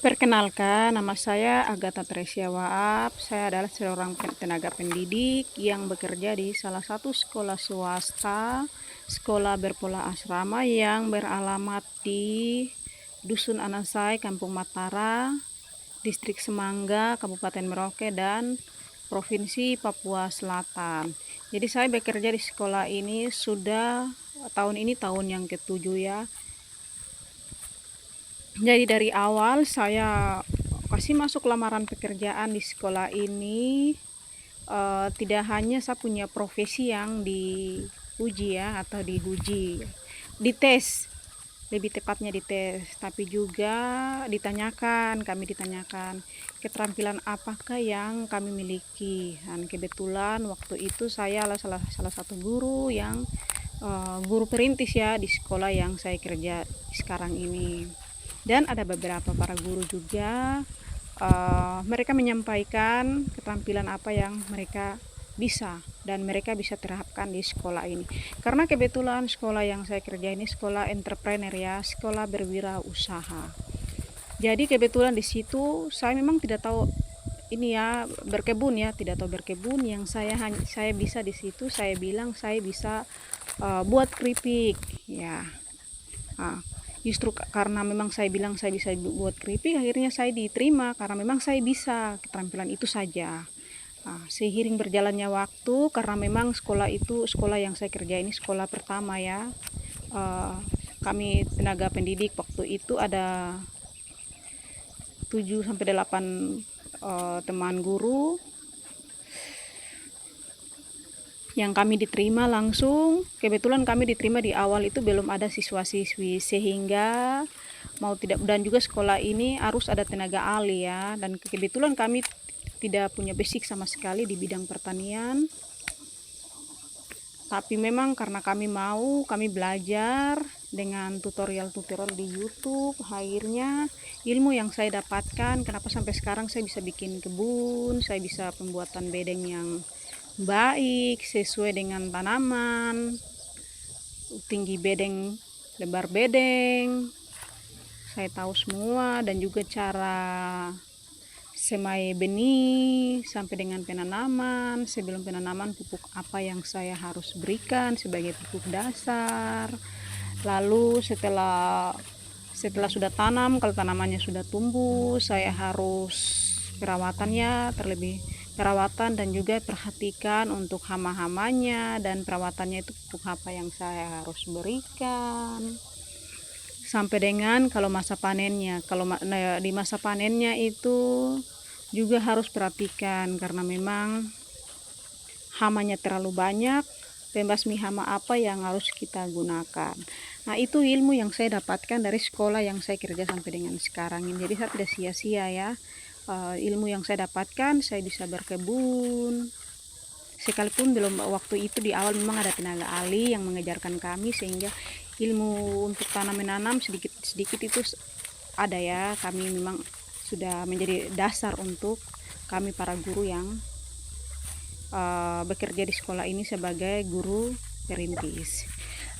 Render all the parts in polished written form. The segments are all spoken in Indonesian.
Perkenalkan, nama saya Agatha Tresia Waap. Saya adalah seorang tenaga pendidik yang bekerja di salah satu sekolah swasta, sekolah berpola asrama yang beralamat di Dusun Anasai, Kampung Matara, Distrik Semangga, Kabupaten Merauke, dan Provinsi Papua Selatan. Jadi saya bekerja di sekolah ini sudah tahun ini tahun yang ke-7 ya. Jadi dari awal saya kasih masuk lamaran pekerjaan di sekolah ini, tidak hanya saya punya profesi yang diuji ya, atau dites, lebih tepatnya dites, tapi juga kami ditanyakan keterampilan apakah yang kami miliki. Dan kebetulan waktu itu saya adalah salah satu guru yang guru perintis ya di sekolah yang saya kerja sekarang ini. Dan ada beberapa para guru juga, mereka menyampaikan keterampilan apa yang mereka bisa dan mereka bisa terapkan di sekolah ini. Karena kebetulan sekolah yang saya kerja ini sekolah entrepreneur ya, sekolah berwirausaha. Jadi kebetulan di situ saya memang tidak tahu ini ya berkebun ya, tidak tahu berkebun. Yang saya bisa di situ, saya bilang saya bisa buat keripik ya. Justru karena memang saya bilang saya bisa buat keripik, akhirnya saya diterima karena memang saya bisa keterampilan itu saja. Seiring berjalannya waktu, karena memang sekolah yang saya kerja ini sekolah pertama ya, kami tenaga pendidik waktu itu ada 7-8 teman guru yang kami diterima langsung. Kebetulan kami diterima di awal itu belum ada siswa-siswi, sehingga mau tidak, dan juga sekolah ini harus ada tenaga ahli ya, dan kebetulan kami tidak punya basic sama sekali di bidang pertanian. Tapi memang karena kami belajar dengan tutorial di YouTube, akhirnya ilmu yang saya dapatkan, kenapa sampai sekarang saya bisa bikin kebun, saya bisa pembuatan bedeng yang baik sesuai dengan tanaman, tinggi bedeng, lebar bedeng, saya tahu semua, dan juga cara semai benih sampai dengan penanaman. Sebelum penanaman, pupuk apa yang saya harus berikan sebagai pupuk dasar. Lalu setelah sudah tanam, kalau tanamannya sudah tumbuh, saya harus perawatan dan juga perhatikan untuk hama-hamanya, dan perawatannya itu pupuk apa yang saya harus berikan. Sampai dengan kalau masa panennya, di masa panennya itu juga harus perhatikan karena memang hamanya terlalu banyak, pembasmi hama apa yang harus kita gunakan. Nah, itu ilmu yang saya dapatkan dari sekolah yang saya kerja sampai dengan sekarang ini. Jadi saya tidak sia-sia ya, ilmu yang saya dapatkan, saya bisa berkebun. Sekalipun belum waktu itu di awal memang ada tenaga ahli yang mengajarkan kami, sehingga ilmu untuk menanam sedikit itu ada ya. Kami memang sudah menjadi dasar untuk kami para guru yang bekerja di sekolah ini sebagai guru perintis.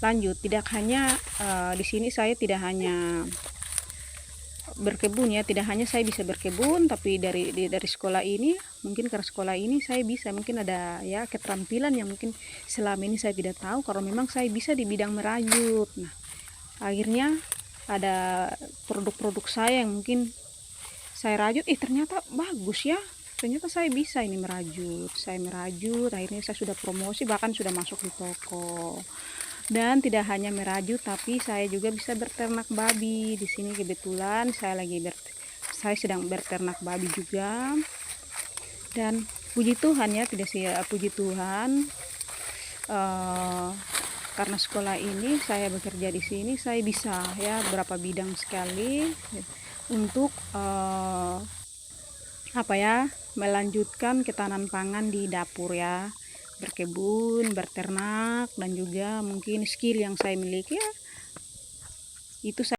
Lanjut, tidak hanya di sini saya tidak hanya berkebun ya, tidak hanya saya bisa berkebun, tapi dari sekolah ini, mungkin karena sekolah ini saya bisa, mungkin ada ya keterampilan yang mungkin selama ini saya tidak tahu, karena memang saya bisa di bidang merajut. Nah, akhirnya ada produk-produk saya yang mungkin saya rajut, ternyata bagus ya, ternyata saya bisa ini merajut. Saya merajut, akhirnya saya sudah promosi, bahkan sudah masuk di toko. Dan tidak hanya merajut, tapi saya juga bisa berternak babi. Di sini kebetulan saya sedang berternak babi juga. Dan puji Tuhan ya, puji Tuhan, karena sekolah ini saya bekerja di sini, saya bisa ya berapa bidang sekali untuk melanjutkan ketahanan pangan di dapur ya, berkebun, berternak, dan juga mungkin skill yang saya miliki ya, itu saya